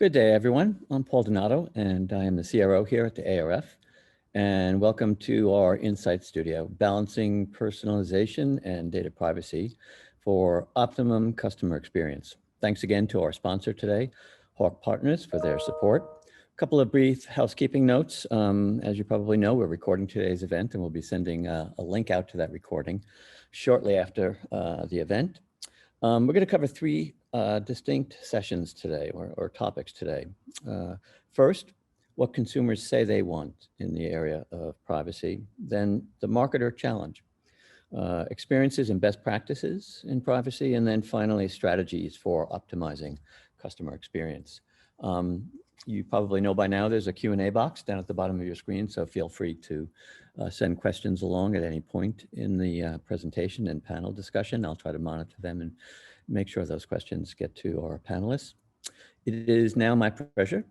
Good day, everyone. I'm Paul Donato, and I am the CRO here at the ARF. And welcome to our Insight Studio, balancing personalization and data privacy for optimum customer experience. Thanks again to our sponsor today, Hawk Partners, for their support. A couple of brief housekeeping notes. As you probably know, we're recording today's event, and we'll be sending a link out to that recording shortly after the event. We're going to cover three distinct sessions today, or topics today. First, what consumers say they want in the area of privacy. Then the marketer challenge, experiences and best practices in privacy. And then finally, strategies for optimizing customer experience. You probably know by now there's a Q&A box down at the bottom of your screen, so feel free to send questions along at any point in the presentation and panel discussion. I'll try to monitor them and make sure those questions get to our panelists. It is now my pleasure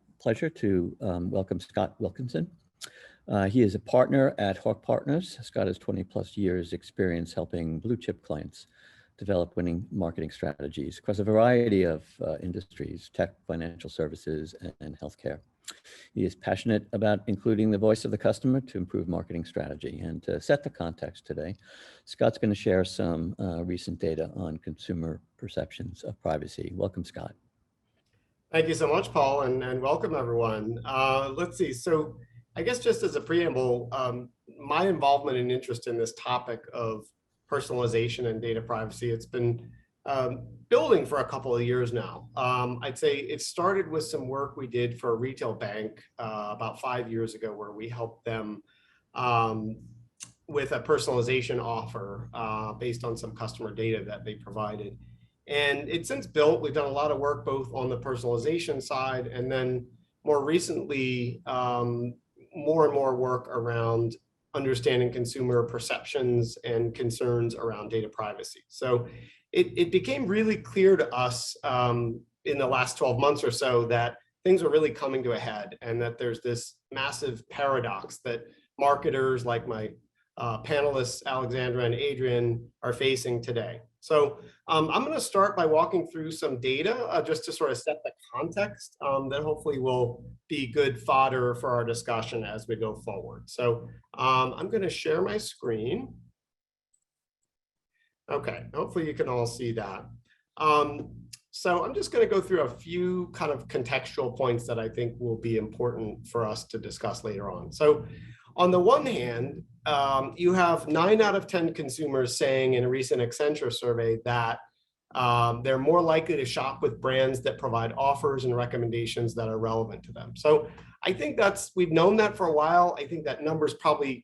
to welcome Scott Wilkinson. He is a partner at Hawk Partners. Scott has 20+ years experience helping blue chip clients develop winning marketing strategies across a variety of industries, tech, financial services, and healthcare. He is passionate about including the voice of the customer to improve marketing strategy. And to set the context today, Scott's going to share some recent data on consumer perceptions of privacy. Welcome, Scott. Thank you so much, Paul, and welcome, everyone. Let's see. So I guess just as a preamble, my involvement and interest in this topic of personalization and data privacy, it's been building for a couple of years now. I'd say it started with some work we did for a retail bank about 5 years ago, where we helped them with a personalization offer based on some customer data that they provided. And it's since built. We've done a lot of work both on the personalization side, and then more recently, more and more work around understanding consumer perceptions and concerns around data privacy. So it became really clear to us in the last 12 months or so that things are really coming to a head, and that there's this massive paradox that marketers like my panelists, Alexandra and Adrian, are facing today. So I'm going to start by walking through some data just to sort of set the context that hopefully will be good fodder for our discussion as we go forward. So I'm going to share my screen. Okay, hopefully you can all see that. So I'm just going to go through a few kind of contextual points that I think will be important for us to discuss later on. So on the one hand, you have 9 out of 10 consumers saying in a recent Accenture survey that they're more likely to shop with brands that provide offers and recommendations that are relevant to them. So I think we've known that for a while. I think that number's probably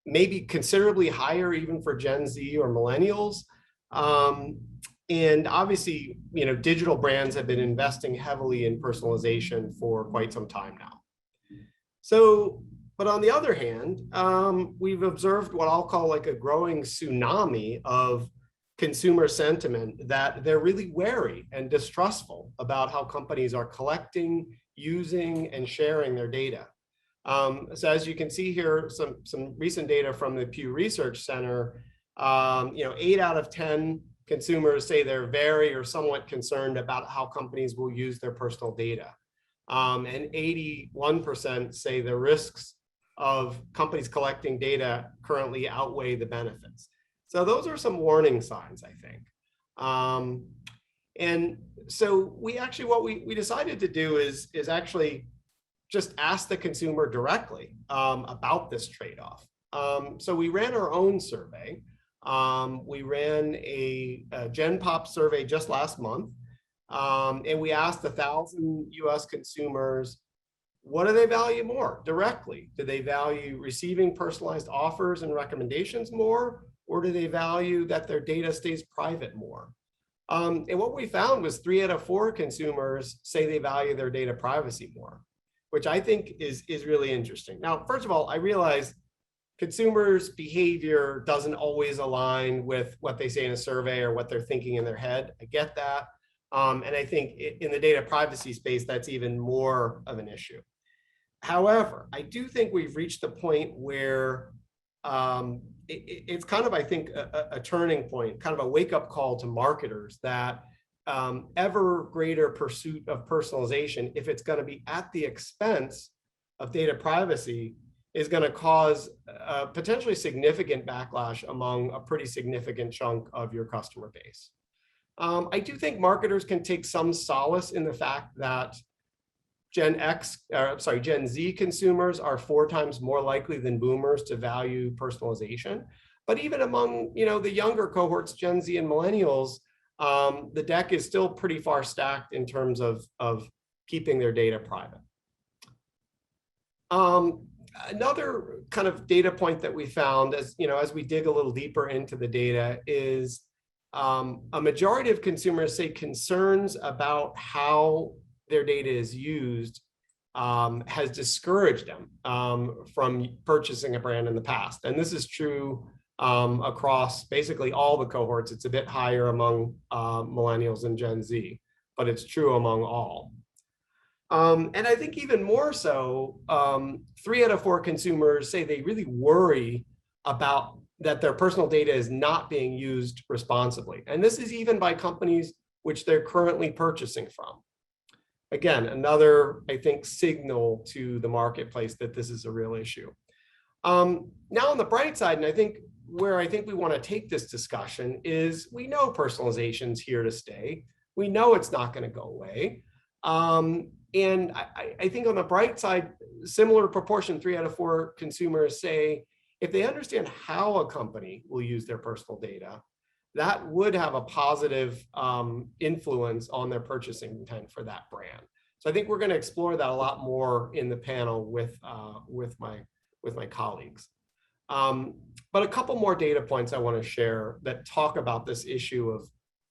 maybe considerably higher even for Gen Z or millennials. And obviously, digital brands have been investing heavily in personalization for quite some time now. So, but on the other hand, we've observed what I'll call like a growing tsunami of consumer sentiment that they're really wary and distrustful about how companies are collecting, using, and sharing their data. So as you can see here, some recent data from the Pew Research Center, 8 out of 10 consumers say they're very or somewhat concerned about how companies will use their personal data. And 81% say the risks of companies collecting data currently outweigh the benefits. So those are some warning signs, I think. And so what we decided to do is actually just ask the consumer directly about this trade-off. So we ran our own survey. We ran a Gen Pop survey just last month, and we asked 1,000 US consumers, what do they value more directly? Do they value receiving personalized offers and recommendations more, or do they value that their data stays private more? And what we found was 3 out of 4 consumers say they value their data privacy more, which I think is really interesting. Now, first of all, I realize consumers' behavior doesn't always align with what they say in a survey or what they're thinking in their head. I get that. And I think in the data privacy space, that's even more of an issue. However, I do think we've reached the point where it's kind of, I think, a turning point, kind of a wake-up call to marketers that ever greater pursuit of personalization, if it's going to be at the expense of data privacy, is going to cause a potentially significant backlash among a pretty significant chunk of your customer base. I do think marketers can take some solace in the fact that Gen Z consumers are 4 times more likely than boomers to value personalization. But even among, the younger cohorts, Gen Z and millennials, the deck is still pretty far stacked in terms of keeping their data private. Another kind of data point that we found as we dig a little deeper into the data is a majority of consumers say concerns about how their data is used has discouraged them from purchasing a brand in the past. And this is true across basically all the cohorts. It's a bit higher among millennials and Gen Z, but it's true among all. And I think even more so, 3 out of 4 consumers say they really worry about that their personal data is not being used responsibly. And this is even by companies which they're currently purchasing from. Again, another, I think, signal to the marketplace that this is a real issue. Now on the bright side, and I think where we want to take this discussion is we know personalization's here to stay. We know it's not going to go away. And I think on the bright side, similar proportion, 3 out of 4 consumers say if they understand how a company will use their personal data, that would have a positive influence on their purchasing intent for that brand. So I think we're going to explore that a lot more in the panel with my colleagues. But a couple more data points I want to share that talk about this issue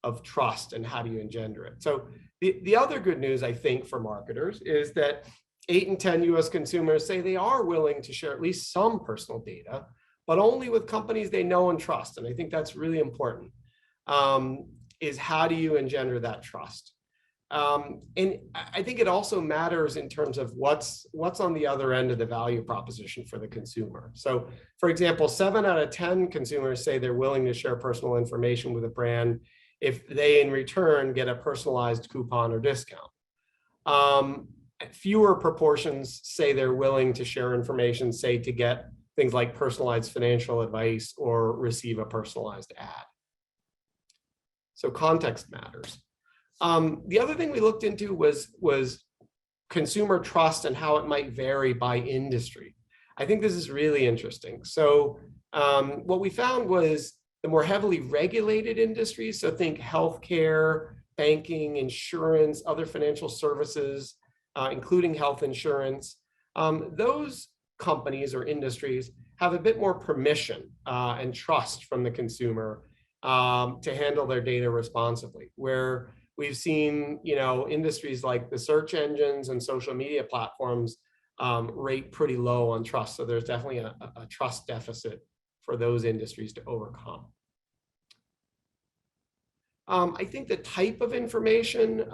of trust and how do you engender it. So the other good news, I think, for marketers is that 8 in 10 US consumers say they are willing to share at least some personal data, but only with companies they know and trust. And I think that's really important, is how do you engender that trust? And I think it also matters in terms of what's on the other end of the value proposition for the consumer. So for example, 7 out of 10 consumers say they're willing to share personal information with a brand if they in return get a personalized coupon or discount. Fewer proportions say they're willing to share information, say to get things like personalized financial advice or receive a personalized ad. So context matters. The other thing we looked into was consumer trust and how it might vary by industry. I think this is really interesting. So what we found was the more heavily regulated industries, so think healthcare, banking, insurance, other financial services, including health insurance, those companies or industries have a bit more permission and trust from the consumer to handle their data responsibly, where we've seen, industries like the search engines and social media platforms rate pretty low on trust. So there's definitely a trust deficit for those industries to overcome. I think the type of information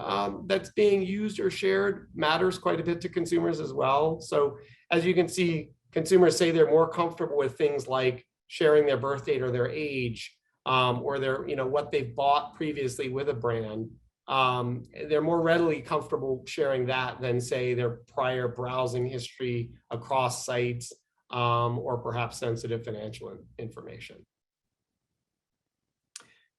that's being used or shared matters quite a bit to consumers as well. So as you can see, consumers say they're more comfortable with things like sharing their birth date or their age, or their, what they've bought previously with a brand. They're more readily comfortable sharing that than, say, their prior browsing history across sites, or perhaps sensitive financial information.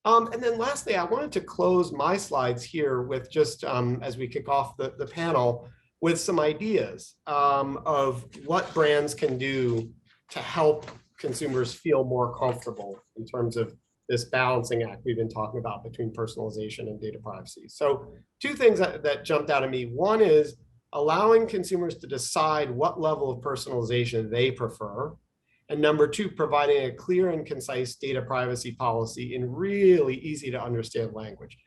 And then lastly, I wanted to close my slides here with just, as we kick off the panel, with some ideas of what brands can do to help consumers feel more comfortable in terms of this balancing act we've been talking about between personalization and data privacy. So 2 things that jumped out at me. One is allowing consumers to decide what level of personalization they prefer. And number 2, providing a clear and concise data privacy policy in really easy to understand language.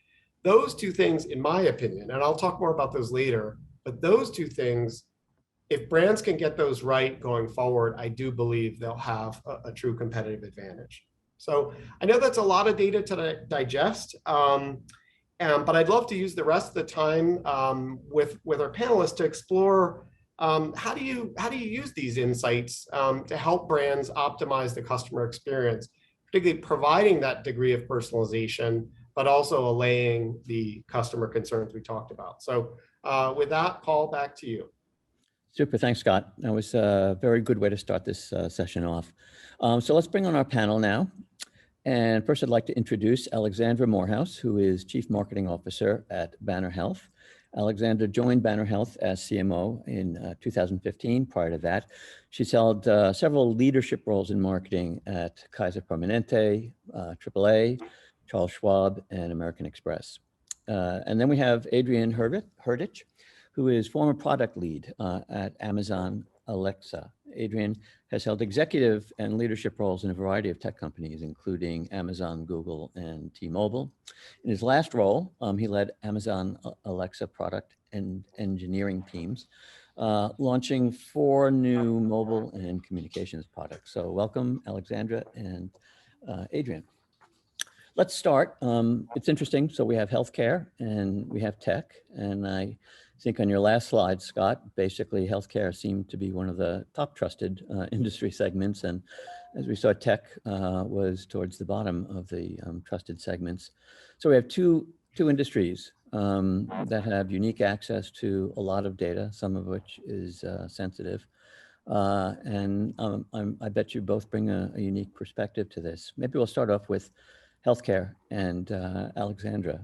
Those 2 things, in my opinion, and I'll talk more about those later, but those 2 things, if brands can get those right going forward, I do believe they'll have a true competitive advantage. So I know that's a lot of data to digest, but I'd love to use the rest of the time with our panelists to explore how do you use these insights to help brands optimize the customer experience, particularly providing that degree of personalization, but also allaying the customer concerns we talked about. So with that, Paul, back to you. Super, thanks, Scott. That was a very good way to start this session off. So let's bring on our panel now. And first, I'd like to introduce Alexandra Morehouse, who is Chief Marketing Officer at Banner Health. Alexandra joined Banner Health as CMO in 2015. Prior to that, she's held several leadership roles in marketing at Kaiser Permanente, AAA, Charles Schwab, and American Express. And then we have Adrian Herdich, who is former product lead at Amazon Alexa. Adrian has held executive and leadership roles in a variety of tech companies, including Amazon, Google, and T-Mobile. In his last role, he led Amazon Alexa product and engineering teams, launching 4 new mobile and communications products. So welcome, Alexandra and Adrian. Let's start. It's interesting. So we have healthcare and we have tech. And I think on your last slide, Scott, basically healthcare seemed to be one of the top trusted industry segments. And as we saw, tech was towards the bottom of the trusted segments. So we have two industries that have unique access to a lot of data, some of which is sensitive. And I bet you both bring a unique perspective to this. Maybe we'll start off with healthcare, and Alexandra,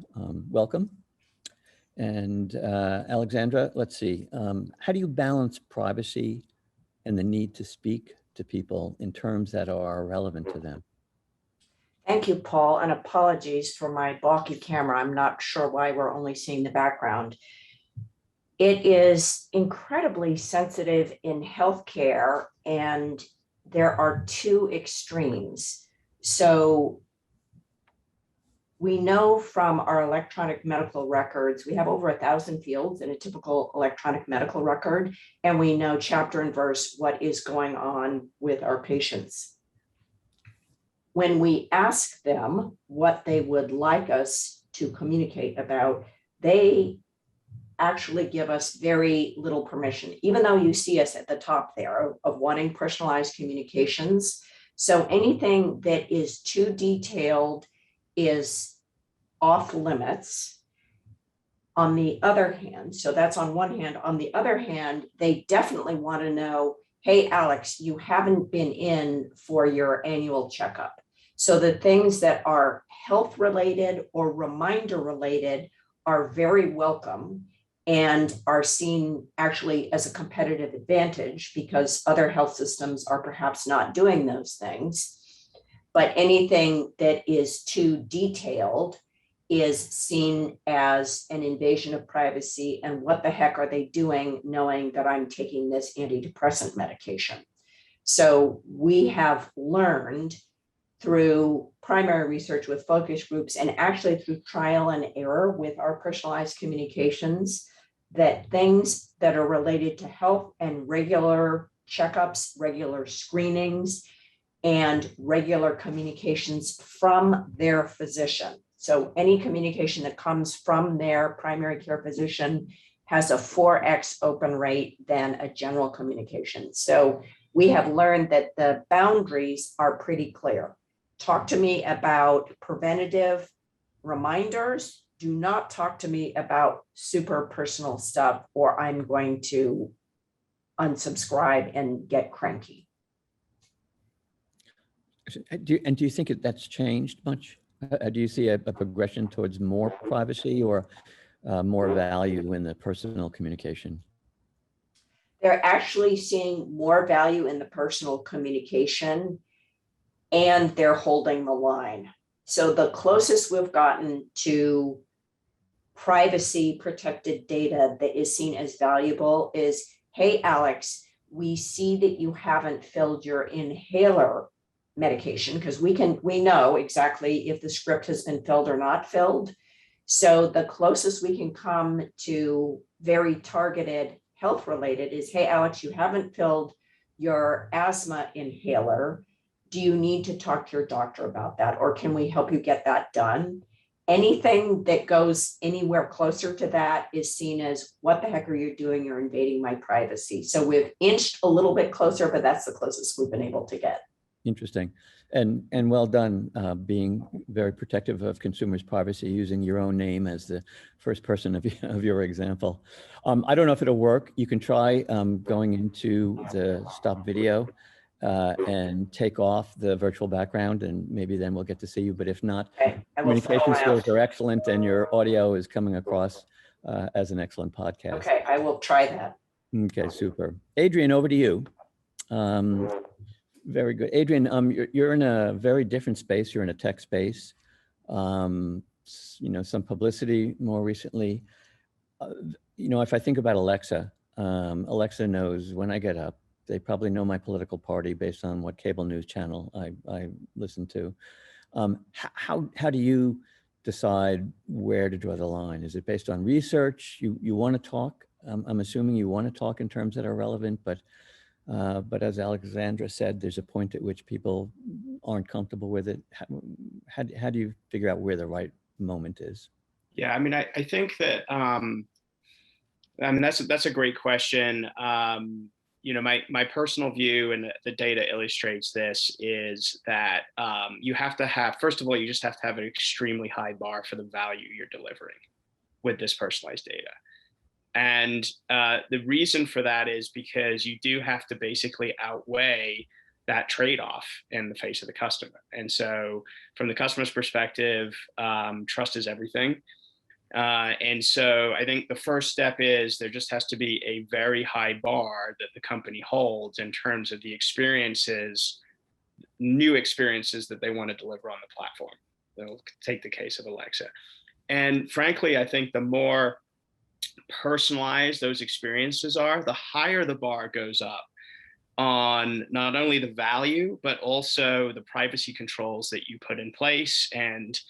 welcome. And Alexandra, let's see, how do you balance privacy and the need to speak to people in terms that are relevant to them? Thank you, Paul, and apologies for my balky camera. I'm not sure why we're only seeing the background. It is incredibly sensitive in healthcare, and there are 2 extremes. So we know from our electronic medical records, we have over 1,000 fields in a typical electronic medical record, and we know chapter and verse what is going on with our patients. When we ask them what they would like us to communicate about, they actually give us very little permission, even though you see us at the top there of wanting personalized communications. So anything that is too detailed is off limits. On the other hand, so that's on one hand. On the other hand, they definitely want to know, hey, Alex, you haven't been in for your annual checkup. So the things that are health related or reminder related are very welcome and are seen actually as a competitive advantage because other health systems are perhaps not doing those things. But anything that is too detailed is seen as an invasion of privacy. And what the heck are they doing knowing that I'm taking this antidepressant medication? So we have learned through primary research with focus groups and actually through trial and error with our personalized communications that things that are related to health and regular checkups, regular screenings, and regular communications from their physician. So any communication that comes from their primary care physician has a 4x open rate than a general communication. So we have learned that the boundaries are pretty clear. Talk to me about preventative reminders. Do not talk to me about super personal stuff, or I'm going to unsubscribe and get cranky. Do you think that's changed much? Do you see a progression towards more privacy or more value in the personal communication? They're actually seeing more value in the personal communication, and they're holding the line. So the closest we've gotten to privacy protected data that is seen as valuable is, hey, Alex, we see that you haven't filled your inhaler medication, because we know exactly if the script has been filled or not filled. So the closest we can come to very targeted health related is, hey, Alex, you haven't filled your asthma inhaler. Do you need to talk to your doctor about that? Or can we help you get that done? Anything that goes anywhere closer to that is seen as, what the heck are you doing? You're invading my privacy. So we've inched a little bit closer, but that's the closest we've been able to get. Interesting. And well done, being very protective of consumers' privacy, using your own name as the first person of your example. I don't know if it'll work. You can try going into the stop video and take off the virtual background, and maybe then we'll get to see you. But if not, Okay, I will fiddle communication skills around. are excellent, and your audio is coming across as an excellent podcast. Okay, I will try that. Okay, super. Adrian, over to you. Very good. Adrian, you're in a very different space. You're in a tech space. You know, some publicity more recently. You know, if I think about Alexa, Alexa knows when I get up. They probably know my political party based on what cable news channel I listen to. How do you decide where to draw the line? Is it based on research? You want to talk? I'm assuming you want to talk in terms that are relevant, but as Alexandra said, there's a point at which people aren't comfortable with it. How do you figure out where the right moment is? Yeah, I mean, I think that, I mean, that's a great question. You know, my personal view, and the data illustrates this, is that you have to have, first of all, you just have to have an extremely high bar for the value you're delivering with this personalized data. And the reason for that is because you do have to basically outweigh that trade-off in the face of the customer. And so from the customer's perspective, trust is everything. And so I think the first step is there just has to be a very high bar that the company holds in terms of the experiences, new experiences that they want to deliver on the platform. They'll take the case of Alexa. And frankly, I think the more personalized those experiences are, the higher the bar goes up on not only the value, but also the privacy controls that you put in place, and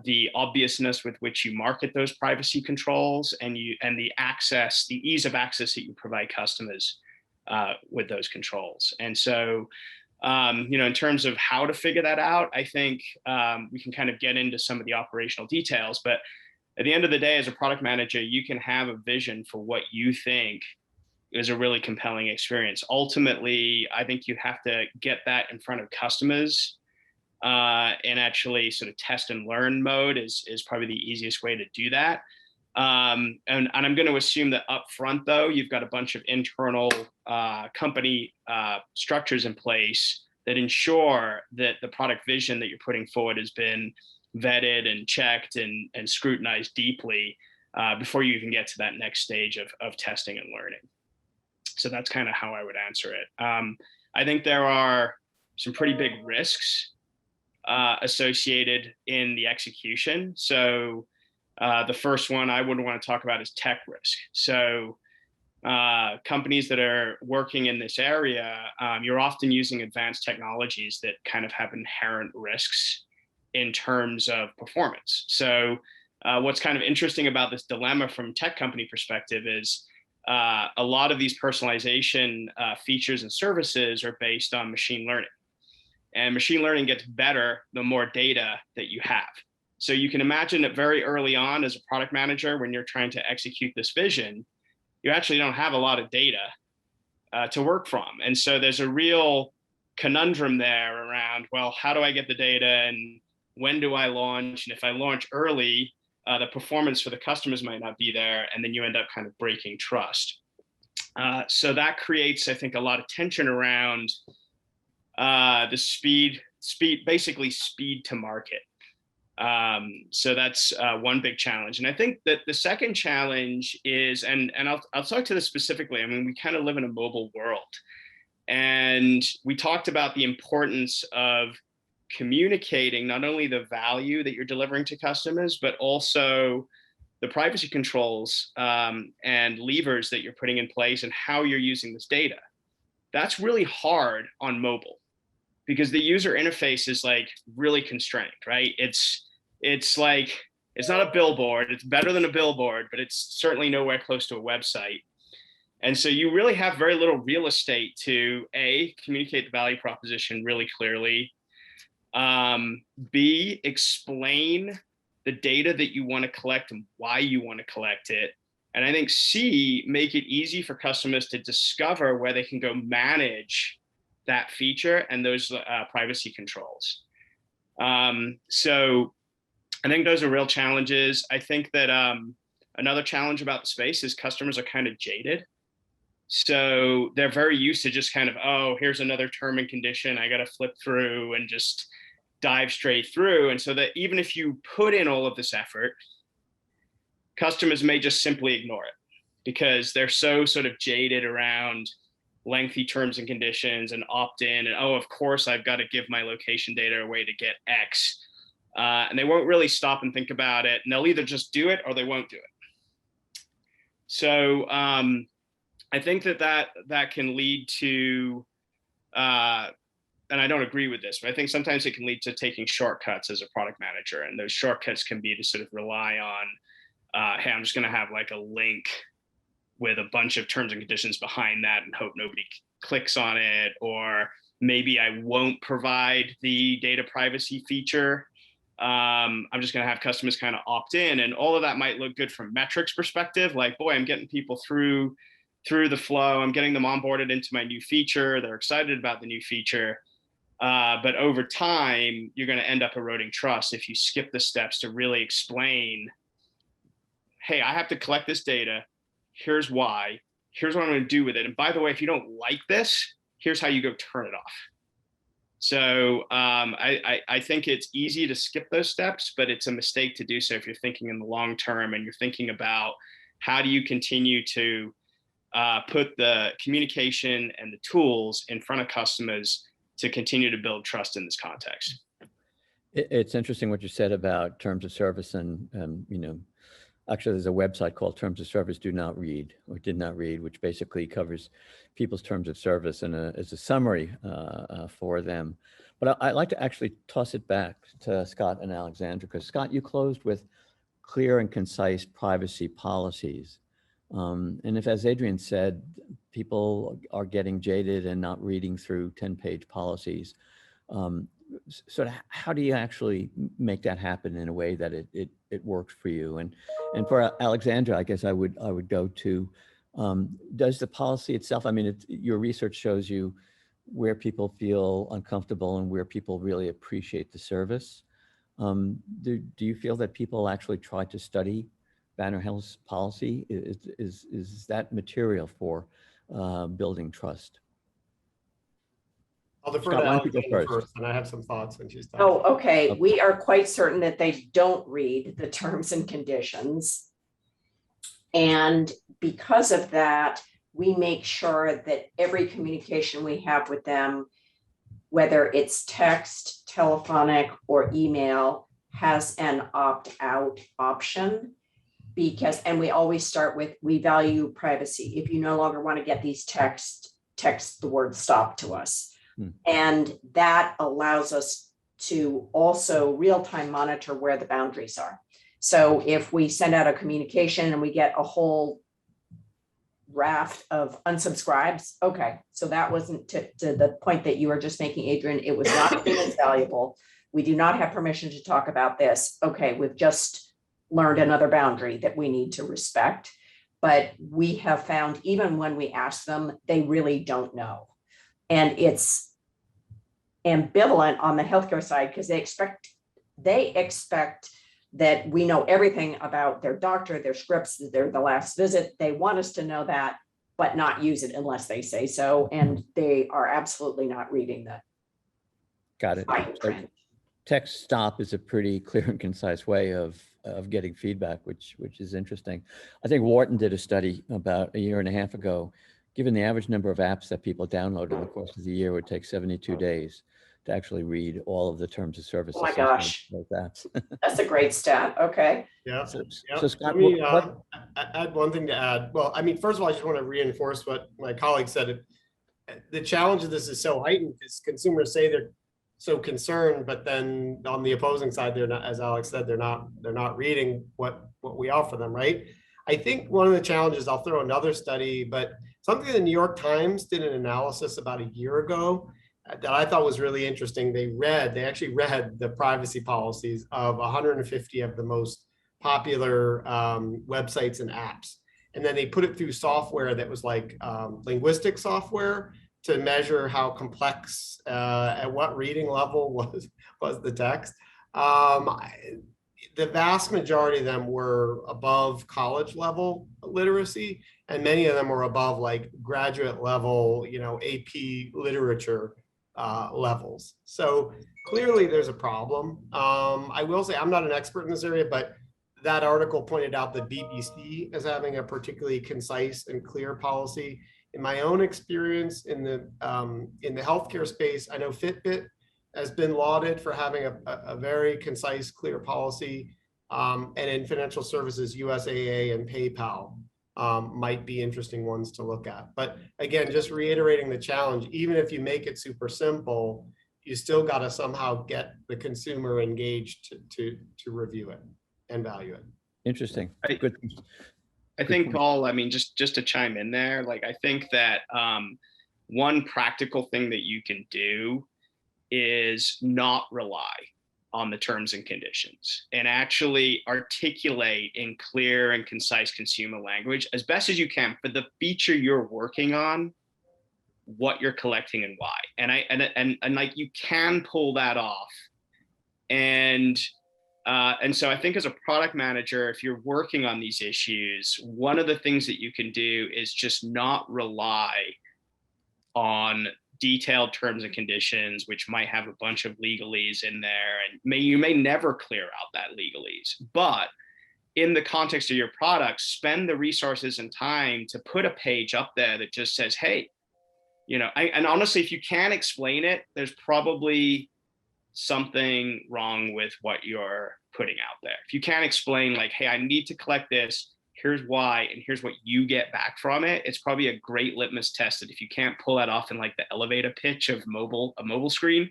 the obviousness with which you market those privacy controls, and the access, the ease of access that you provide customers with those controls. And so, you know, in terms of how to figure that out, I think we can kind of get into some of the operational details, but at the end of the day, as a product manager, you can have a vision for what you think is a really compelling experience. Ultimately, I think you have to get that in front of customers, and actually sort of test and learn mode is probably the easiest way to do that. And I'm going to assume that up front, though, you've got a bunch of internal company structures in place that ensure that the product vision that you're putting forward has been vetted and checked and scrutinized deeply before you even get to that next stage of testing and learning. So that's kind of how I would answer it. I think there are some pretty big risks associated in the execution. So the first one I would want to talk about is tech risk. So companies that are working in this area, you're often using advanced technologies that kind of have inherent risks in terms of performance. So what's kind of interesting about this dilemma from a tech company perspective is a lot of these personalization features and services are based on machine learning. And machine learning gets better the more data that you have. So you can imagine that very early on as a product manager, when you're trying to execute this vision, you actually don't have a lot of data to work from. And so there's a real conundrum there around, well, how do I get the data, and when do I launch? And if I launch early, the performance for the customers might not be there, and then you end up kind of breaking trust. So that creates, I think, a lot of tension around the basically speed to market. So that's one big challenge. And I think that the second challenge is, and I'll talk to this specifically. I mean, we kind of live in a mobile world, and we talked about the importance of communicating not only the value that you're delivering to customers, but also the privacy controls and levers that you're putting in place and how you're using this data. That's really hard on mobile because the user interface is like really constrained, right? It's like, it's not a billboard. It's better than a billboard, but it's certainly nowhere close to a website. And so you really have very little real estate to A, communicate the value proposition really clearly, B, explain the data that you want to collect and why you want to collect it. And I think C, make it easy for customers to discover where they can go manage that feature and those privacy controls. So I think those are real challenges. I think that another challenge about the space is customers are kind of jaded. So they're very used to just kind of, oh, here's another term and condition I got to flip through and just dive straight through. And so that even if you put in all of this effort, customers may just simply ignore it because they're so sort of jaded around lengthy terms and conditions and opt-in and, oh, of course I've got to give my location data away to get X. And they won't really stop and think about it. And they'll either just do it or they won't do it. So I think that can lead to, and I don't agree with this, but I think sometimes it can lead to taking shortcuts as a product manager. And those shortcuts can be to sort of rely on, hey, I'm just going to have like a link with a bunch of terms and conditions behind that and hope nobody clicks on it. Or maybe I won't provide the data privacy feature. I'm just going to have customers kind of opt in, and all of that might look good from metrics perspective. Like, boy, I'm getting people through the flow. I'm getting them onboarded into my new feature. They're excited about the new feature. But over time, you're going to end up eroding trust if you skip the steps to really explain, hey, I have to collect this data. Here's why. Here's what I'm going to do with it. And by the way, if you don't like this, here's how you go turn it off. So I think it's easy to skip those steps, but it's a mistake to do so if you're thinking in the long term and you're thinking about how do you continue to put the communication and the tools in front of customers to continue to build trust in this context. It's interesting what you said about terms of service, and actually there's a website called Terms of Service Do Not Read, or Did Not Read, which basically covers people's terms of service and as a summary for them. But I'd like to actually toss it back to Scott and Alexandra, because Scott, you closed with clear and concise privacy policies. And if, as Adrian said, people are getting jaded and not reading through 10-page policies, sort of how do you actually make that happen in a way that it works for you? And for Alexandra, I guess I would go to, does the policy itself, I mean, your research shows you where people feel uncomfortable and where people really appreciate the service. Do you feel that people actually try to study Banner Health's policy? Is that material for building trust? I'll defer to Alexandra first, and I have some thoughts when she's done. Oh, okay. We are quite certain that they don't read the terms and conditions. And because of that, we make sure that every communication we have with them, whether it's text, telephonic, or email, has an opt-out option. And we always start with, we value privacy. If you no longer want to get these texts, text the word stop to us. And that allows us to also real-time monitor where the boundaries are. So if we send out a communication and we get a whole raft of unsubscribes, okay, so that wasn't to the point that you were just making, Adrian, it was not as valuable. We do not have permission to talk about this. Okay, we've just learned another boundary that we need to respect. But we have found, even when we ask them, they really don't know. And it's ambivalent on the healthcare side because they expect that we know everything about their doctor, their scripts, the last visit. They want us to know that, but not use it unless they say so. And they are absolutely not reading that. Got it. So text stop is a pretty clear and concise way of getting feedback, which is interesting. I think Wharton did a study about 1.5 years ago. Given the average number of apps that people download in the course of the year, it would take 72 days to actually read all of the terms of service. Oh my gosh, those apps. That's a great stat. Okay. Yeah. So Let Scott, me add one thing to add. Well, I mean, first of all, I just want to reinforce what my colleague said. The challenge of this is so heightened because consumers say they're so concerned, but then on the opposing side, they're not, as Alex said, they're not reading what we offer them, right? I think one of the challenges, I'll throw another study, but something the New York Times did an analysis about 1 year ago that I thought was really interesting. They actually read the privacy policies of 150 of the most popular websites and apps. And then they put it through software that was like linguistic software to measure how complex, at what reading level was the text. The vast majority of them were above college level literacy, and many of them were above like graduate level, AP literature levels. So clearly there's a problem. I will say I'm not an expert in this area, but that article pointed out the BBC as having a particularly concise and clear policy. In my own experience in the healthcare space, I know Fitbit has been lauded for having a very concise, clear policy. And in financial services, USAA and PayPal might be interesting ones to look at. But again, just reiterating the challenge, even if you make it super simple, you still got to somehow get the consumer engaged to review it and value it. Interesting. Good. I think, Paul, I mean, just to chime in there, like, I think that one practical thing that you can do is not rely on the terms and conditions and actually articulate in clear and concise consumer language as best as you can for the feature you're working on, what you're collecting and why. And like, you can pull that off. And so I think as a product manager, if you're working on these issues, one of the things that you can do is just not rely on detailed terms and conditions, which might have a bunch of legalese in there, and you may never clear out that legalese. But in the context of your product, spend the resources and time to put a page up there that just says, hey, and honestly, if you can't explain it, there's probably something wrong with what you're putting out there. If you can't explain, like, hey, I need to collect this, here's why, and here's what you get back from it, it's probably a great litmus test that if you can't pull that off in like the elevator pitch of a mobile screen,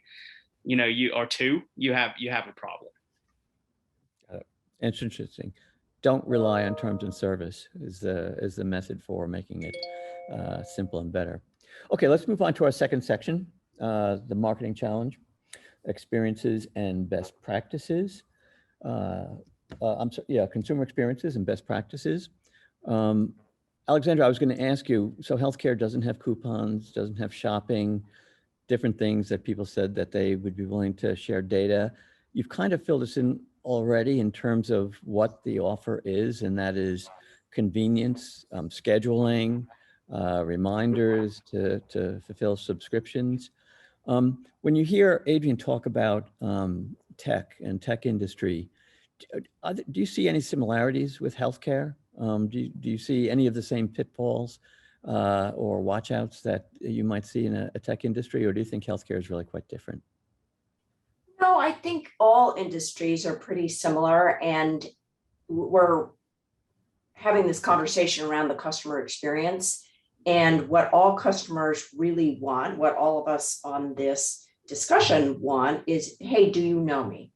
you have a problem. It's interesting. Don't rely on terms and service is the method for making it simple and better. Okay, let's move on to our second section, the marketing challenge, experiences and best practices. Consumer experiences and best practices. Alexandra, I was going to ask you, so healthcare doesn't have coupons, doesn't have shopping, different things that people said that they would be willing to share data. You've kind of filled us in already in terms of what the offer is, and that is convenience, scheduling, reminders to fulfill subscriptions. When you hear Adrian talk about tech and tech industry, do you see any similarities with healthcare? Do you see any of the same pitfalls or watch-outs that you might see in a tech industry, or do you think healthcare is really quite different? No, I think all industries are pretty similar, and we're having this conversation around the customer experience and what all customers really want, what all of us on this discussion want is, hey, do you know me?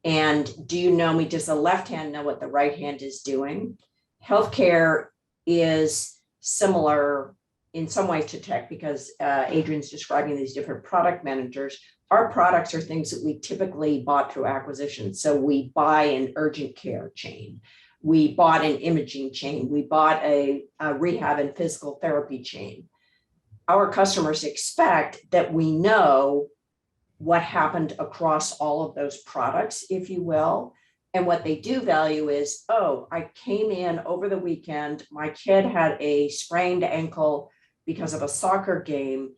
And do you know me? Does the left hand know what the right hand is doing? Healthcare is similar in some ways to tech because Adrian's describing these different product managers. Our products are things that we typically bought through acquisition. So we buy an urgent care chain. We bought an imaging chain. We bought a rehab and physical therapy chain. Our customers expect that we know what happened across all of those products, if you will. And what they do value is, oh, I came in over the weekend, my kid had a sprained ankle because of a soccer game,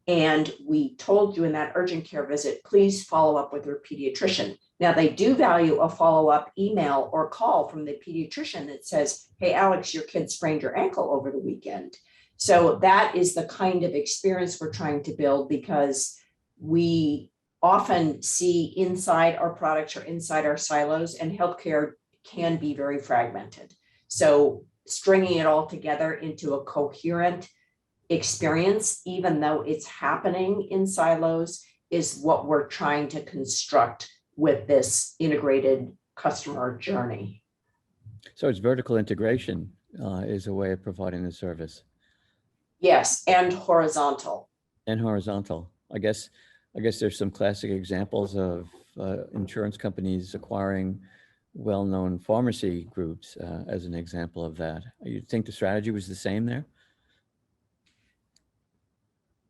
and we told you in that urgent care visit, please follow up with your pediatrician. Now, they do value a follow-up email or call from the pediatrician that says, hey, Alex, your kid sprained your ankle over the weekend. So that is the kind of experience we're trying to build, because we often see inside our products or inside our silos, and healthcare can be very fragmented. So stringing it all together into a coherent experience, even though it's happening in silos, is what we're trying to construct with this integrated customer journey. So it's vertical integration is a way of providing the service. Yes, and horizontal. And horizontal. I guess there's some classic examples of insurance companies acquiring well-known pharmacy groups as an example of that. You think the strategy was the same there?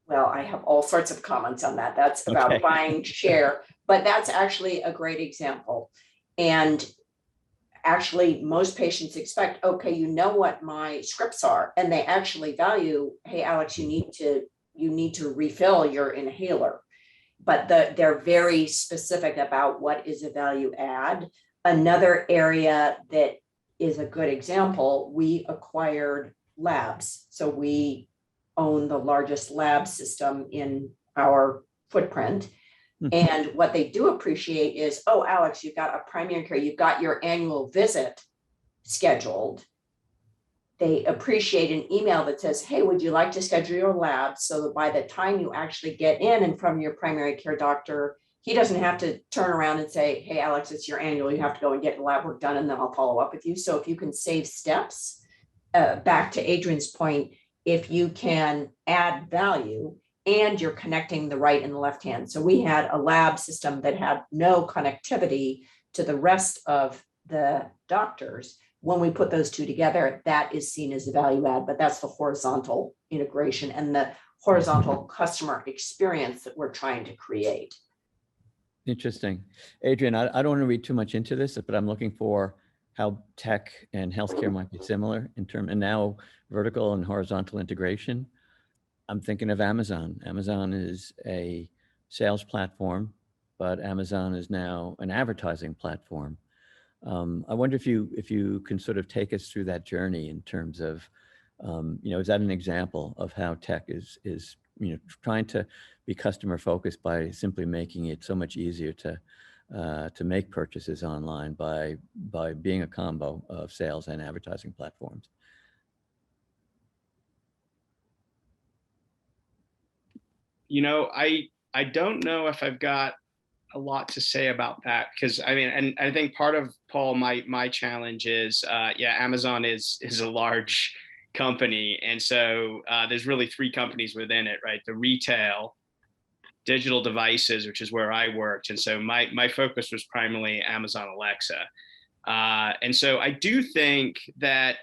Well, I have all sorts of comments on that. That's about Okay. buying share, but that's actually a great example. And actually, most patients expect, okay, you know what my scripts are, and they actually value, hey, Alex, you need to refill your inhaler. But they're very specific about what is a value add. Another area that is a good example, we acquired labs. So we own the largest lab system in our footprint. And what they do appreciate is, oh, Alex, you've got a primary care, you've got your annual visit scheduled. They appreciate an email that says, hey, would you like to schedule your lab so that by the time you actually get in and from your primary care doctor, he doesn't have to turn around and say, hey, Alex, it's your annual, you have to go and get the lab work done and then I'll follow up with you. So if you can save steps, back to Adrian's point, if you can add value and you're connecting the right and the left hand. So we had a lab system that had no connectivity to the rest of the doctors. When we put those two together, that is seen as a value add, but that's the horizontal integration and the horizontal customer experience that we're trying to create. Interesting. Adrian, I don't want to read too much into this, but I'm looking for how tech and healthcare might be similar in terms, and now vertical and horizontal integration. I'm thinking of Amazon. Amazon is a sales platform, but Amazon is now an advertising platform. I wonder if you can sort of take us through that journey in terms of, is that an example of how tech is trying to be customer focused by simply making it so much easier to make purchases online by being a combo of sales and advertising platforms? I don't know if I've got a lot to say about that, because I mean, and I think part of, Paul, my challenge is, Amazon is a large company, and so there's really three companies within it, right? The retail, digital devices, which is where I worked, and so my focus was primarily Amazon Alexa, and so I do think that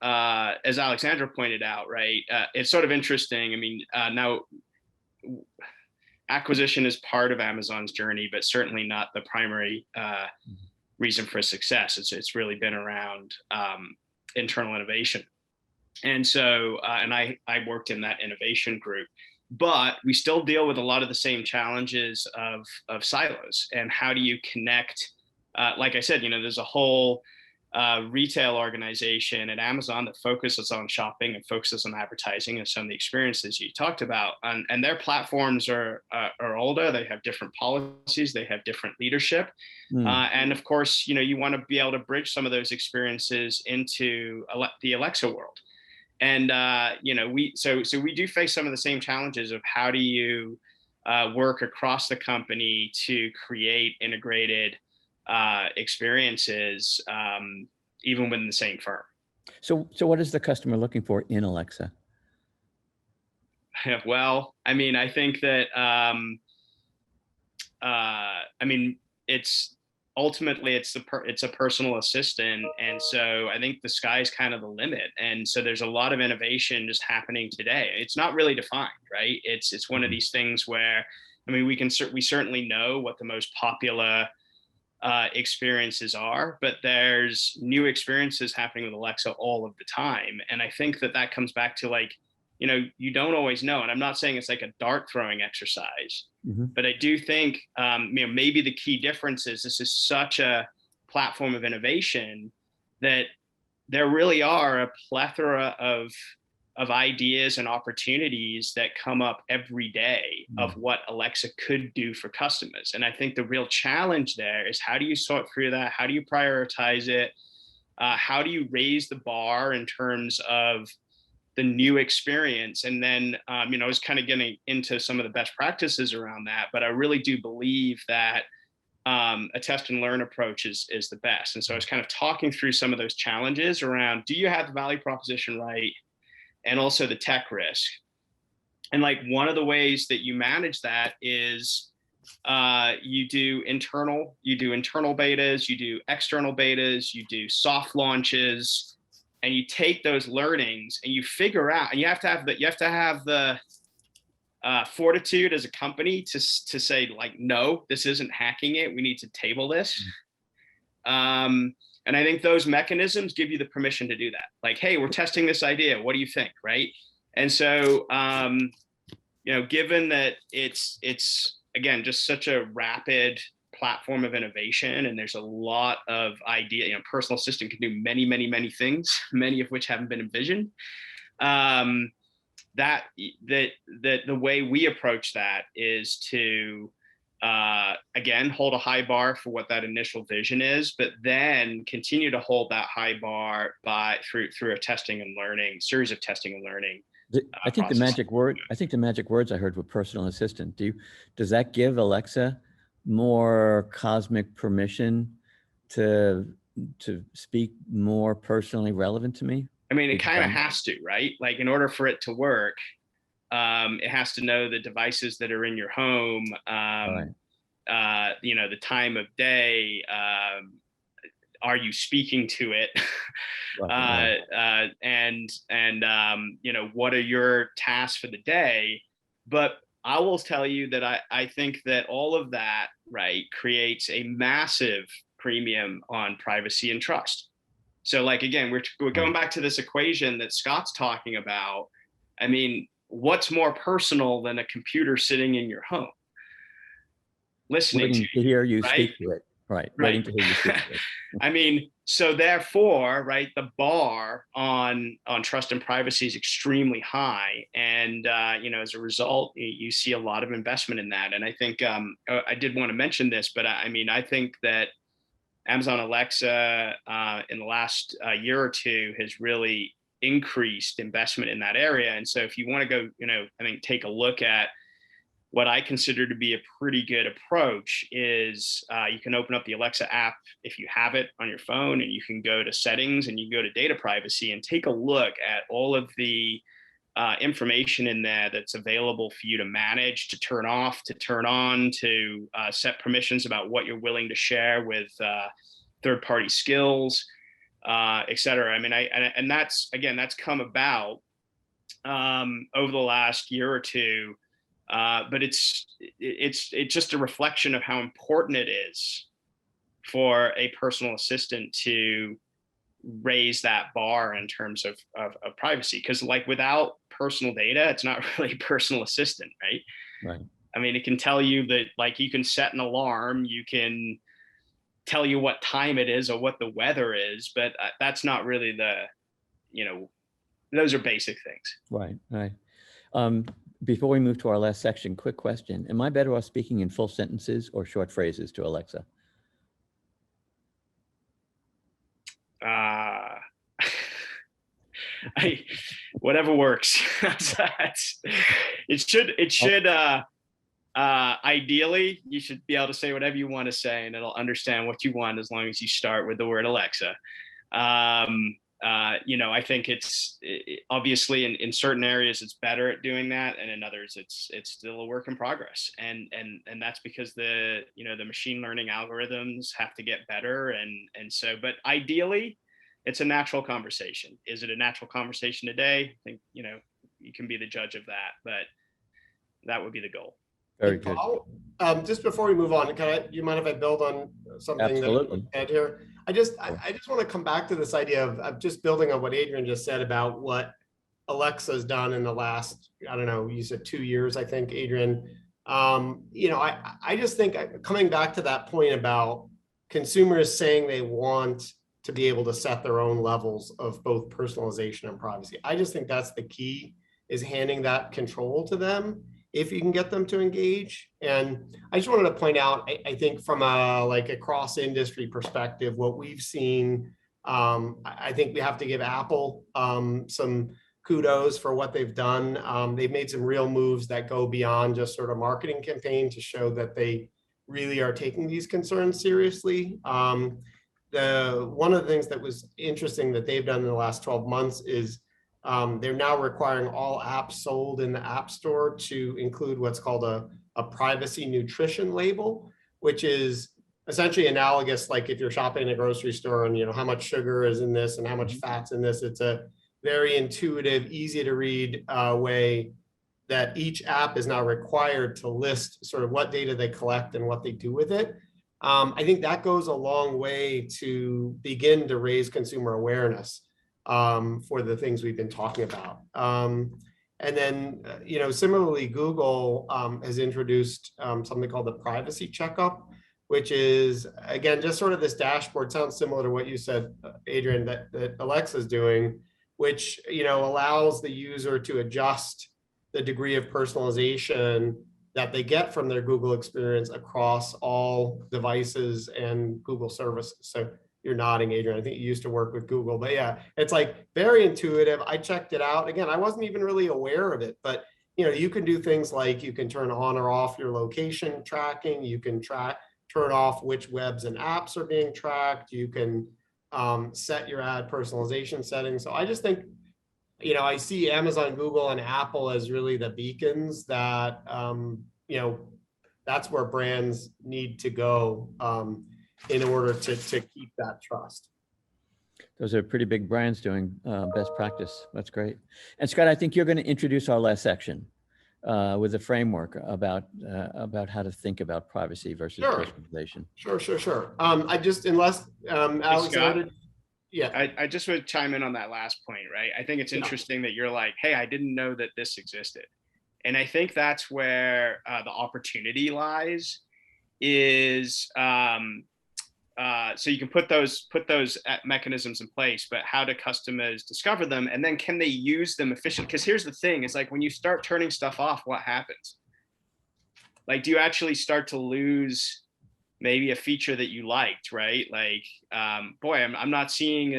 as Alexandra pointed out, right, it's sort of interesting. I mean, now acquisition is part of Amazon's journey, but certainly not the primary reason for success. It's really been around internal innovation. And so, and I worked in that innovation group, but we still deal with a lot of the same challenges of silos. And how do you connect? Like I said, there's a whole retail organization at Amazon that focuses on shopping and focuses on advertising and some of the experiences you talked about. And their platforms are older. They have different policies. They have different leadership. And of course, you want to be able to bridge some of those experiences into the Alexa world. And we do face some of the same challenges of how do you work across the company to create integrated experiences, even within the same firm. So what is the customer looking for in Alexa? Well, I mean, I think that it's ultimately it's a personal assistant, and so I think the sky's kind of the limit. And so there's a lot of innovation just happening today. It's not really defined, right? It's one of these things where, I mean, we certainly know what the most popular experiences are, but there's new experiences happening with Alexa all of the time. And I think that comes back to, like, you don't always know. And I'm not saying it's like a dart throwing exercise, but I do think, maybe the key difference is this is such a platform of innovation that there really are a plethora of ideas and opportunities that come up every day of what Alexa could do for customers. And I think the real challenge there is, how do you sort through that? How do you prioritize it? How do you raise the bar in terms of the new experience? And then, I was kind of getting into some of the best practices around that, but I really do believe that a test and learn approach is the best. And so I was kind of talking through some of those challenges around, do you have the value proposition right? And also the tech risk. And like, one of the ways that you manage that is you do internal betas, you do external betas, you do soft launches, and you take those learnings and you figure out, and you have to have the fortitude as a company to say, like, no, this isn't hacking it. We need to table this. And I think those mechanisms give you the permission to do that. Like, hey, we're testing this idea. What do you think, right? And so, you know, given that it's again just such a rapid platform of innovation, and there's a lot of idea. You know, personal assistant can do many things, many of which haven't been envisioned. That the way we approach that is to again hold a high bar for what that initial vision is, but then continue to hold that high bar through a testing and learning series of testing and learning. I think the magic words I heard were personal assistant. Does that give Alexa more cosmic permission to speak more personally relevant to me? I mean, it kind of has to, right? Like, in order for it to work, it has to know the devices that are in your home, you know, the time of day, are you speaking to it? And you know, what are your tasks for the day? But I will tell you that I think that all of that, right, creates a massive premium on privacy and trust. So, like, again, we're going back to this equation that Scott's talking about. I mean, what's more personal than a computer sitting in your home, listening to hear you right? speak to it? Right. Waiting to hear you speak to it. I mean, so therefore, right, the bar on trust and privacy is extremely high, and you know, as a result, you see a lot of investment in that. And I think I did want to mention this, but I mean, I think that Amazon Alexa in the last year or two has really increased investment in that area. And so, if you want to go, you know, I think take a look at what I consider to be a pretty good approach is you can open up the Alexa app if you have it on your phone, and you can go to settings and you can go to data privacy and take a look at all of the information in there that's available for you to manage, to turn off, to turn on, to set permissions about what you're willing to share with third-party skills, et cetera. I mean, and that's, again, that's come about over the last year or two. But it's just a reflection of how important it is for a personal assistant to raise that bar in terms of privacy. Because, like, without personal data, it's not really a personal assistant, right? Right. I mean, it can tell you that, like, you can set an alarm, you can tell you what time it is or what the weather is, but that's not really you know, those are basic things. Right. Right. Before we move to our last section, quick question. Am I better off speaking in full sentences or short phrases to Alexa? Whatever works. It should ideally, you should be able to say whatever you want to say, and it'll understand what you want as long as you start with the word Alexa. You know, I think it's obviously in certain areas it's better at doing that, and in others it's still a work in progress. And that's because the machine learning algorithms have to get better, and so, but ideally it's a natural conversation. Is it a natural conversation today? I think, you know, you can be the judge of that, but that would be the goal. Very good. Paul, just before we move on, you mind if I build on something Absolutely. that I had here? I just want to come back to this idea of just building on what Adrian just said about what Alexa's done in the last, I don't know, you said 2 years, I think, Adrian. You know, I just think, coming back to that point about consumers saying they want to be able to set their own levels of both personalization and privacy. I just think that's the key, is handing that control to them if you can get them to engage. And I just wanted to point out, I think from a cross industry perspective, what we've seen, I think we have to give Apple some kudos for what they've done. They've made some real moves that go beyond just sort of marketing campaign to show that they really are taking these concerns seriously. One of the things that was interesting that they've done in the last 12 months is they're now requiring all apps sold in the App Store to include what's called a privacy nutrition label, which is essentially analogous, like if you're shopping in a grocery store and how much sugar is in this and how much fat's in this. It's a very intuitive, easy to read way that each app is now required to list sort of what data they collect and what they do with it. I think that goes a long way to begin to raise consumer awareness for the things we've been talking about. And then, similarly, Google has introduced something called the privacy checkup, which is, again, just sort of this dashboard. Sounds similar to what you said, Adrian, that Alexa's doing, which allows the user to adjust the degree of personalization that they get from their Google experience across all devices and Google services. So you're nodding, Adrian. I think you used to work with Google, but yeah, it's like very intuitive. I checked it out. Again, I wasn't even really aware of it, but you can do things like you can turn on or off your location tracking. You can turn off which webs and apps are being tracked. You can set your ad personalization settings. So I just think, I see Amazon, Google, and Apple as really the beacons that, that's where brands need to go in order to keep that trust. Those are pretty big brands doing best practice. That's great. And Scott, I think you're going to introduce our last section with a framework about how to think about privacy versus personalization. Sure. I just, unless Alexander. Scott, yeah, I just would chime in on that last point, right? I think it's interesting that you're like, hey, I didn't know that this existed. And I think that's where the opportunity lies is, so you can put those mechanisms in place, but how do customers discover them? And then can they use them efficiently? Because here's the thing, it's like when you start turning stuff off, what happens? Like, do you actually start to lose maybe a feature that you liked, right? Like, boy, I'm not seeing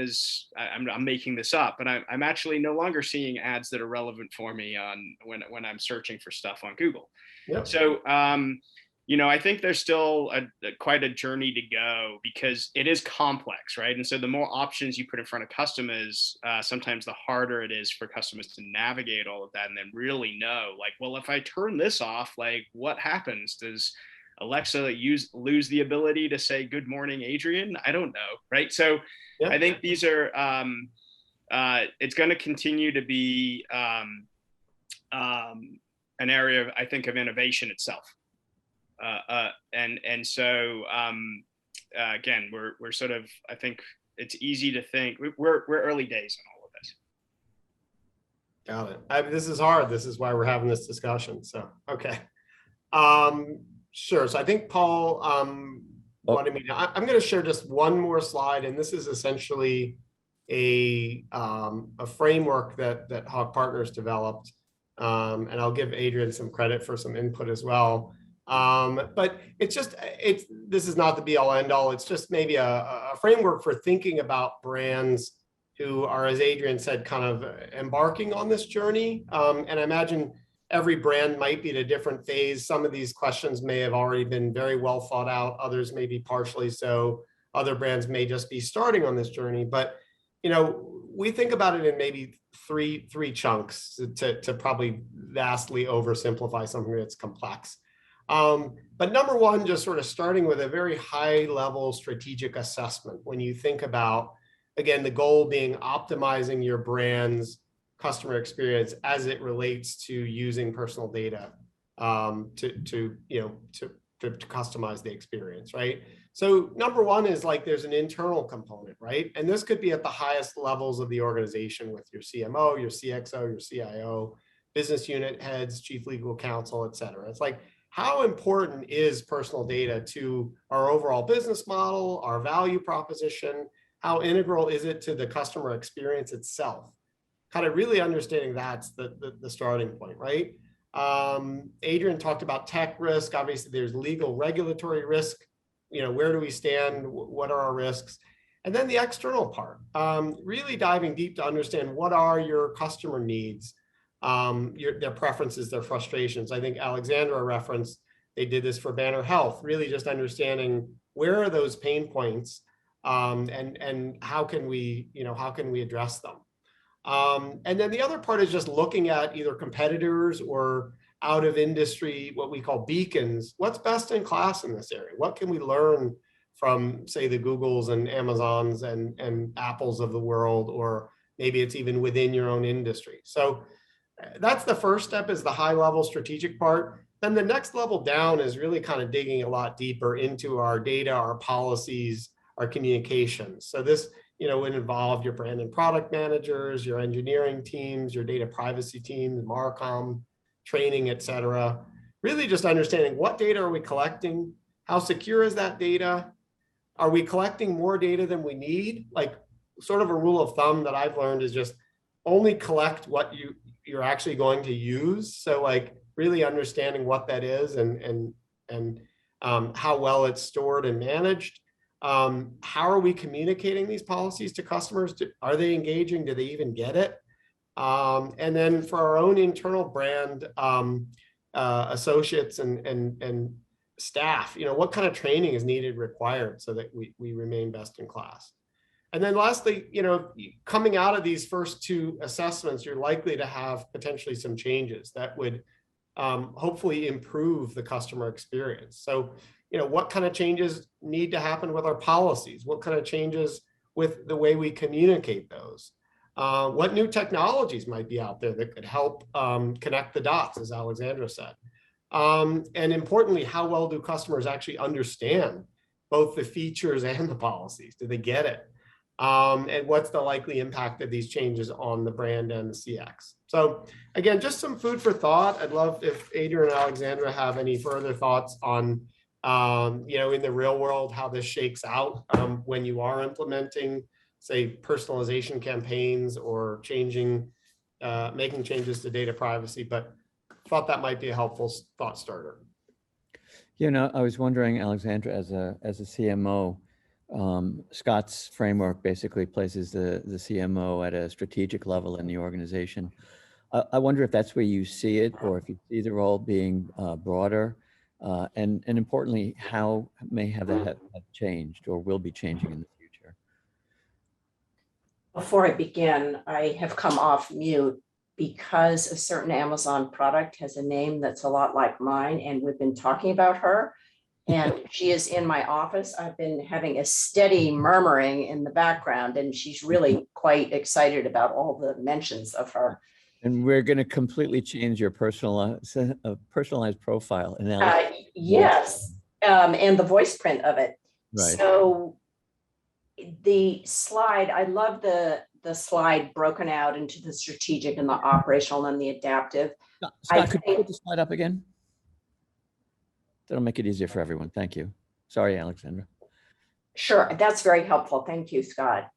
I'm making this up, but I'm actually no longer seeing ads that are relevant for me on when I'm searching for stuff on Google. Yep. So, I think there's still quite a journey to go because it is complex, right? And so the more options you put in front of customers, sometimes the harder it is for customers to navigate all of that and then really know, like, well, if I turn this off, like, what happens? Does Alexa lose the ability to say good morning, Adrian? I don't know, right? So yeah. I think these are it's going to continue to be an area, I think, of innovation itself. And so again, we're sort of, I think it's easy to think we're early days in all of this. Got it. This is hard. This is why we're having this discussion. So okay. Sure. So I think Paul wanted me to. I'm going to share just one more slide, and this is essentially a framework that Hawk Partners developed, and I'll give Adrian some credit for some input as well. But this is not the be all end all. It's just maybe a framework for thinking about brands who are, as Adrian said, kind of embarking on this journey. And I imagine every brand might be at a different phase. Some of these questions may have already been very well thought out. Others may be partially so. Other brands may just be starting on this journey. But, we think about it in maybe three chunks to probably vastly oversimplify something that's complex. But number one, just sort of starting with a very high level strategic assessment. When you think about, again, the goal being optimizing your brand's customer experience as it relates to using personal data to customize the experience, right? So number one is like there's an internal component, right? And this could be at the highest levels of the organization with your CMO, your CXO, your CIO, business unit heads, chief legal counsel, et cetera. It's like, how important is personal data to our overall business model, our value proposition? How integral is it to the customer experience itself? Kind of really understanding that's the starting point, right? Adrian talked about tech risk. Obviously, there's legal regulatory risk. Where do we stand? What are our risks? And then the external part, really diving deep to understand what are your customer needs, their preferences, their frustrations. I think Alexandra referenced, they did this for Banner Health, really just understanding where are those pain points and how can we address them? And then the other part is just looking at either competitors or out of industry, what we call beacons. What's best in class in this area? What can we learn from, say, the Googles and Amazons and Apples of the world, or maybe it's even within your own industry. So that's the first step, is the high level strategic part. Then the next level down is really kind of digging a lot deeper into our data, our policies, our communications. So this, would involve your brand and product managers, your engineering teams, your data privacy teams, Marcom, training, et cetera. Really just understanding, what data are we collecting? How secure is that data? Are we collecting more data than we need? Like, sort of a rule of thumb that I've learned is just only collect what you're actually going to use. So like really understanding what that is and how well it's stored and managed. How are we communicating these policies to customers? Are they engaging? Do they even get it? And then for our own internal brand associates and staff, what kind of training is needed, required, so that we remain best in class. And then lastly, coming out of these first two assessments, you're likely to have potentially some changes that would hopefully improve the customer experience. So, what kind of changes need to happen with our policies? What kind of changes with the way we communicate those? What new technologies might be out there that could help connect the dots, as Alexandra said? And importantly, how well do customers actually understand both the features and the policies? Do they get it? And what's the likely impact of these changes on the brand and the CX? So again, just some food for thought. I'd love if Adrian and Alexandra have any further thoughts on, in the real world, how this shakes out when you are implementing, say, personalization campaigns or making changes to data privacy. But thought that might be a helpful thought starter. I was wondering, Alexandra, as a CMO, Scott's framework basically places the CMO at a strategic level in the organization. I wonder if that's where you see it, or if you see the role being broader, and importantly, how may have changed or will be changing in the future. Before I begin, I have come off mute because a certain Amazon product has a name that's a lot like mine, and we've been talking about her. And she is in my office. I've been having a steady murmuring in the background, and she's really quite excited about all the mentions of her. And we're going to completely change your personalized profile. Yes, and the voice print of it. Right. So the slide, I love the slide broken out into the strategic and the operational and the adaptive. Scott, could you put the slide up again? That'll make it easier for everyone. Thank you. Sorry, Alexandra. Sure, that's very helpful. Thank you, Scott.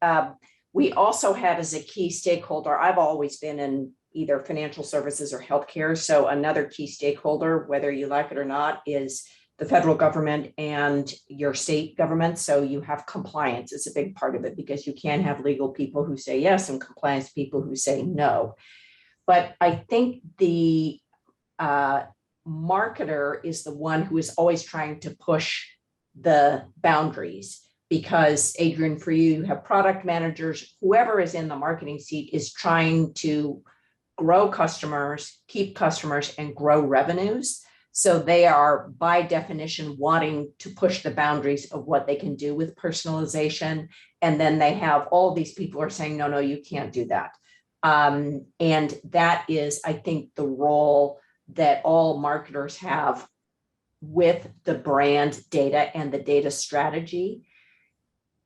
We also have, as a key stakeholder, I've always been in either financial services or healthcare. So another key stakeholder, whether you like it or not, is the federal government and your state government. So you have compliance is a big part of it, because you can have legal people who say yes and compliance people who say no. But I think the marketer is the one who is always trying to push the boundaries, because Adrian, for you have product managers, whoever is in the marketing seat is trying to grow customers, keep customers, and grow revenues. So they are by definition wanting to push the boundaries of what they can do with personalization. And then they have all these people are saying, no, you can't do that. And that is, I think, the role that all marketers have with the brand data and the data strategy.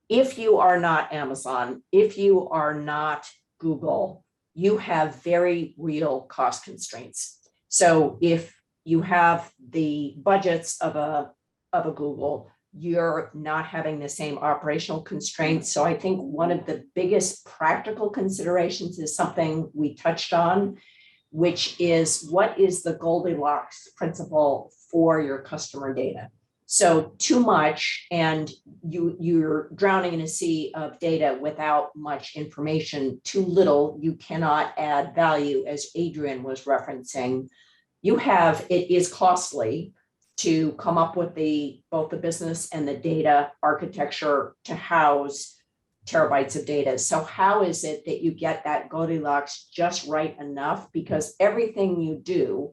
If you are not Amazon, if you are not Google, you have very real cost constraints. So if you have the budgets of a Google, you're not having the same operational constraints. So I think one of the biggest practical considerations is something we touched on, which is what is the Goldilocks principle for your customer data? So too much, and you're drowning in a sea of data without much information. Too little, you cannot add value, as Adrian was referencing. It is costly to come up with both the business and the data architecture to house terabytes of data. So how is it that you get that Goldilocks just right enough? Because everything you do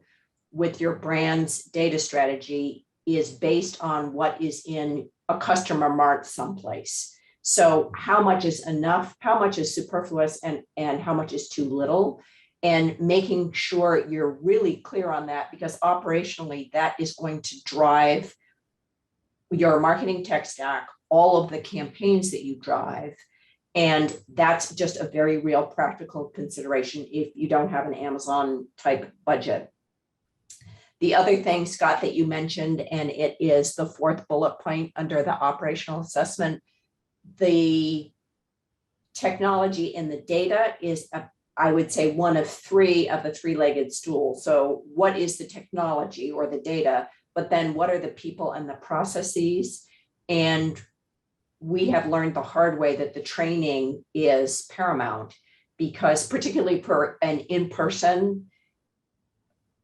with your brand's data strategy is based on what is in a customer marked someplace. So how much is enough, how much is superfluous, and how much is too little? And making sure you're really clear on that, because operationally that is going to drive your marketing tech stack, all of the campaigns that you drive. And that's just a very real practical consideration if you don't have an Amazon type budget. The other thing, Scott, that you mentioned, and it is the fourth bullet point under the operational assessment, the technology and the data is, I would say, one of three of the three-legged stool. So what is the technology or the data, but then what are the people and the processes? And we have learned the hard way that the training is paramount, because particularly for an in-person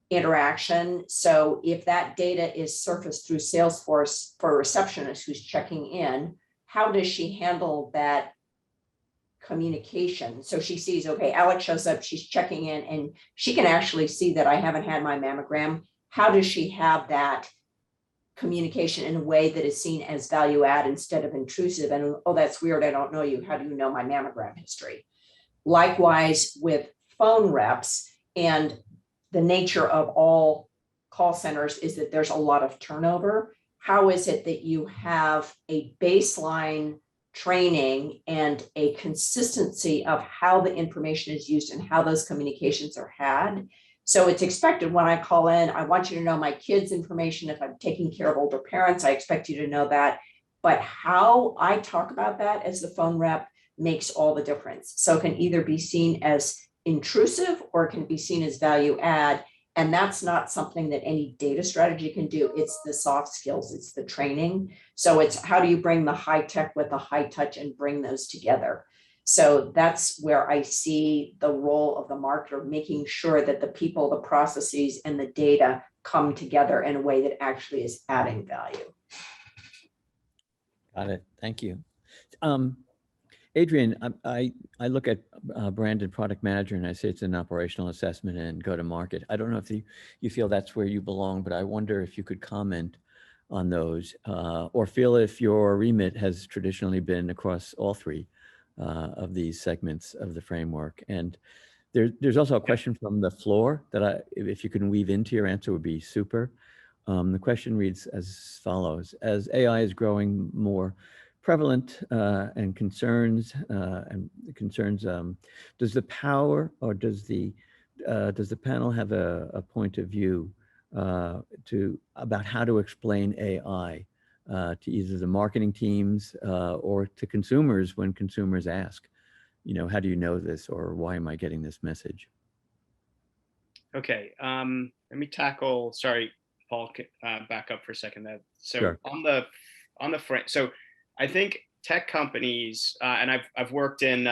interaction. So if that data is surfaced through Salesforce for a receptionist who's checking in, how does she handle that communication? So she sees, okay, Alex shows up, she's checking in, and she can actually see that I haven't had my mammogram. How does she have that communication in a way that is seen as value add instead of intrusive? And, oh, that's weird, I don't know you. How do you know my mammogram history? Likewise with phone reps, and the nature of all call centers is that there's a lot of turnover. How is it that you have a baseline training and a consistency of how the information is used and how those communications are had? So it's expected when I call in, I want you to know my kids' information. If I'm taking care of older parents, I expect you to know that. But how I talk about that as the phone rep makes all the difference. So it can either be seen as intrusive or it can be seen as value add. And that's not something that any data strategy can do. It's the soft skills, it's the training. So it's how do you bring the high tech with the high touch and bring those together? So that's where I see the role of the marketer, making sure that the people, the processes, and the data come together in a way that actually is adding value. Got it. Thank you. Adrian, I look at branded product manager and I say it's an operational assessment and go to market. I don't know if you feel that's where you belong, but I wonder if you could comment on those or feel if your remit has traditionally been across all three of these segments of the framework. And there's also a question from the floor that if you can weave into your answer would be super. The question reads as follows: as AI is growing more prevalent and concerns, does the power or does the panel have a point of view about how to explain AI to either the marketing teams or to consumers when consumers ask, how do you know this, or why am I getting this message? Okay, let me tackle. Sorry, Paul, back up for a second. So sure. on the front, so I think tech companies, and I've worked in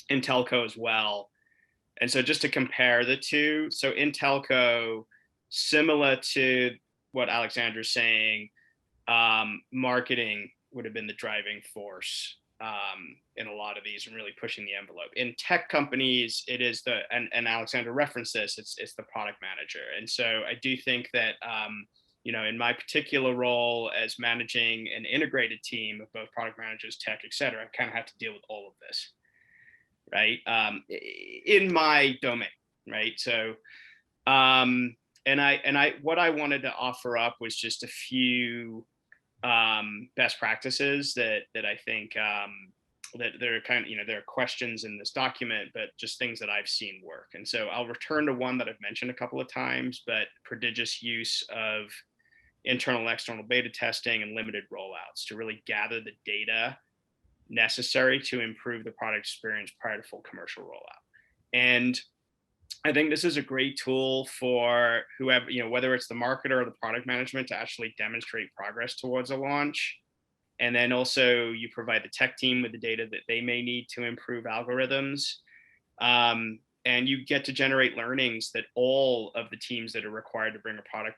telco as well, and so just to compare the two, so in telco, similar to what Alexandra's saying, marketing would have been the driving force in a lot of these and really pushing the envelope. In tech companies, it is and Alexandra referenced this, it's the product manager. And so I do think that in my particular role as managing an integrated team of both product managers, tech, et cetera, I kind of have to deal with all of this, right? In my domain, right? So, what I wanted to offer up was just a few best practices that I think that there are kind of, there are questions in this document, but just things that I've seen work. And so I'll return to one that I've mentioned a couple of times, but prodigious use of internal and external beta testing and limited rollouts to really gather the data necessary to improve the product experience prior to full commercial rollout. And I think this is a great tool for whoever, whether it's the marketer or the product management, to actually demonstrate progress towards a launch. And then also you provide the tech team with the data that they may need to improve algorithms. And you get to generate learnings that all of the teams that are required to bring a product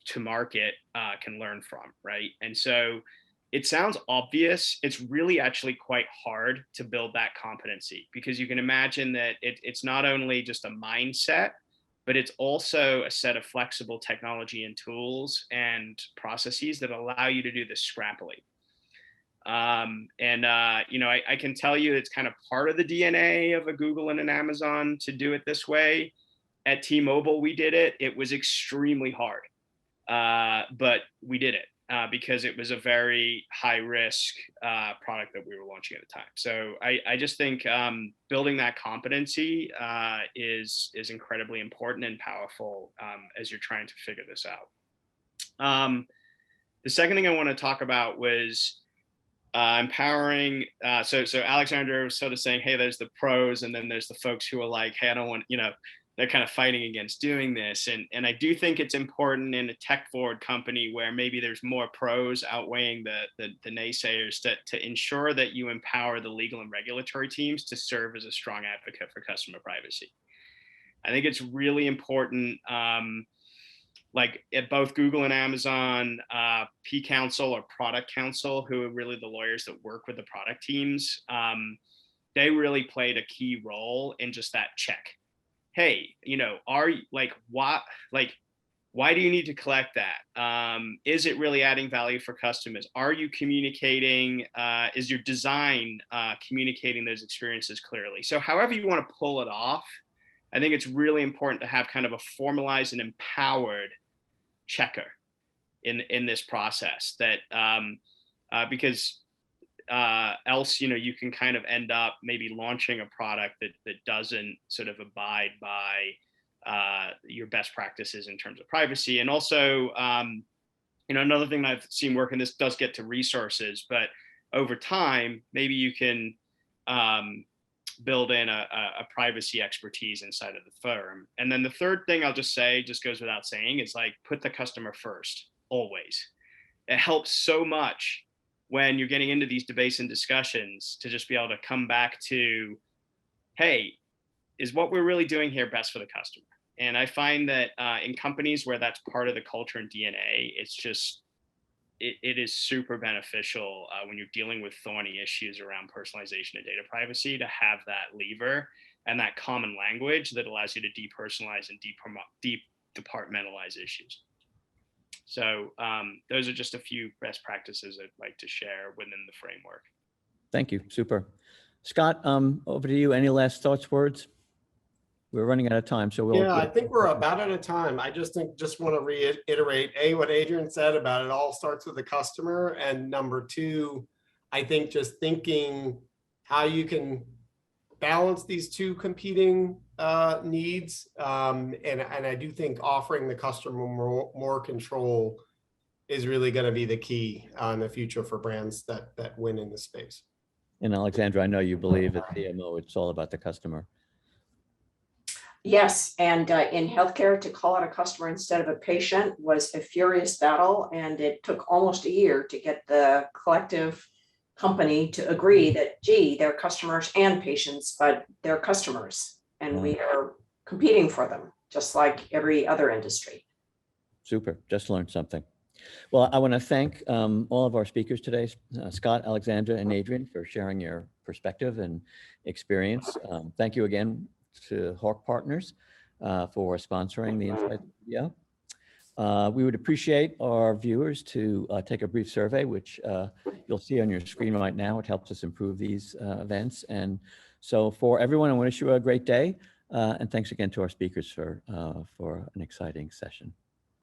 to market can learn from, right? And so it sounds obvious. It's really actually quite hard to build that competency, because you can imagine that it's not only just a mindset, but it's also a set of flexible technology and tools and processes that allow you to do this scrappily. I can tell you it's kind of part of the DNA of a Google and an Amazon to do it this way. At T-Mobile, we did it. It was extremely hard, but we did it because it was a very high risk product that we were launching at the time. So I just think building that competency is incredibly important and powerful as you're trying to figure this out. The second thing I want to talk about was empowering. So Alexandra was sort of saying, hey, there's the pros, and then there's the folks who are like, hey, I don't want, they're kind of fighting against doing this. And I do think it's important in a tech forward company where maybe there's more pros outweighing the naysayers to ensure that you empower the legal and regulatory teams to serve as a strong advocate for customer privacy. I think it's really important, like at both Google and Amazon, P Council or Product Council, who are really the lawyers that work with the product teams, they really played a key role in just that check. Hey, are you why do you need to collect that? Is it really adding value for customers? Are you communicating? Is your design communicating those experiences clearly? So however you want to pull it off, I think it's really important to have kind of a formalized and empowered checker in this process that because else, you can kind of end up maybe launching a product that doesn't sort of abide by your best practices in terms of privacy. And also, another thing I've seen work, and this does get to resources, but over time, maybe you can build in a privacy expertise inside of the firm. And then the third thing I'll just say, just goes without saying, is like put the customer first, always. It helps so much when you're getting into these debates and discussions to just be able to come back to, hey, is what we're really doing here best for the customer? And I find that in companies where that's part of the culture and DNA, it's just, it is super beneficial when you're dealing with thorny issues around personalization and data privacy to have that lever and that common language that allows you to depersonalize and departmentalize issues. So those are just a few best practices I'd like to share within the framework. Thank you. Super. Scott, over to you. Any last thoughts, words? We're running out of time, so we'll. Yeah, I think we're about out of time. I just want to reiterate what Adrian said about it all starts with the customer, and number two, I think just thinking how you can balance these two competing needs, and I do think offering the customer more control is really going to be the key in the future for brands that win in this space. And Alexandra, I know you believe at CMO it's all about the customer. Yes, and in healthcare, to call out a customer instead of a patient was a furious battle, and it took almost a year to get the collective company to agree that, gee, they're customers and patients, but they're customers, and we are competing for them, just like every other industry. Super, just learned something. Well, I want to thank all of our speakers today, Scott, Alexandra, and Adrian, for sharing your perspective and experience. Thank you again to Hawk Partners for sponsoring the Insight video. We would appreciate our viewers to take a brief survey, which you'll see on your screen right now. It helps us improve these events. And so for everyone, I want to wish you a great day. And thanks again to our speakers for an exciting session.